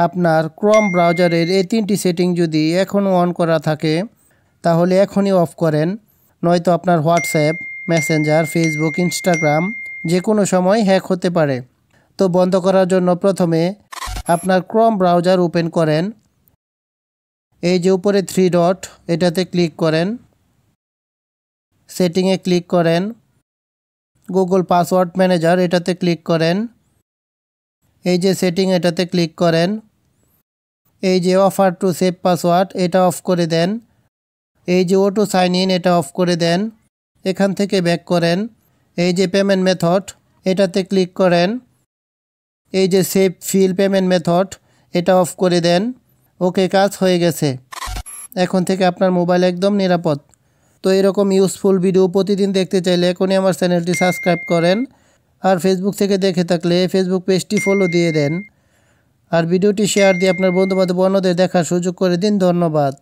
আপনার ক্রোম ব্রাউজারের এই 3টি সেটিং যদি এখনও অন করা থাকে তাহলে এখনই অফ করেন, নয়তো আপনার হোয়াটসঅ্যাপ, মেসেঞ্জার, ফেসবুক, ইনস্টাগ্রাম যে কোনো সময় হ্যাক হতে পারে। তো বন্ধ করার জন্য প্রথমে আপনার ক্রোম ব্রাউজার ওপেন করেন। এই যে উপরে 3 ডট এটাতে ক্লিক করেন, সেটিংয়ে ক্লিক করেন, গুগল পাসওয়ার্ড ম্যানেজার এটাতে ক্লিক করেন, এই যে সেটিং এটাতে ক্লিক করেন, এই যে অফার টু সেভ পাসওয়ার্ড এটা অফ করে দেন, এই যে অটো সাইন ইন এটা অফ করে দেন, এখান থেকে ব্যাক করেন, এই যে পেমেন্ট মেথড এটাতে ক্লিক করেন, এই যে সেভ ফিল পেমেন্ট মেথড এটা অফ করে দেন। ওকে, কাজ হয়ে গেছে। এখন থেকে আপনার মোবাইল একদম নিরাপদ। তো এরকম ইউজফুল ভিডিও প্রতিদিন দেখতে চাইলে এখনই আমার চ্যানেলটি সাবস্ক্রাইব করেন, আর ফেসবুক থেকে দেখে থাকলে ফেসবুক পেজটি ফলো দিয়ে দেন, আর ভিডিওটি শেয়ার দিয়ে আপনার বন্ধুবান্ধব অন্যদের দেখার সুযোগ করে দিন। ধন্যবাদ।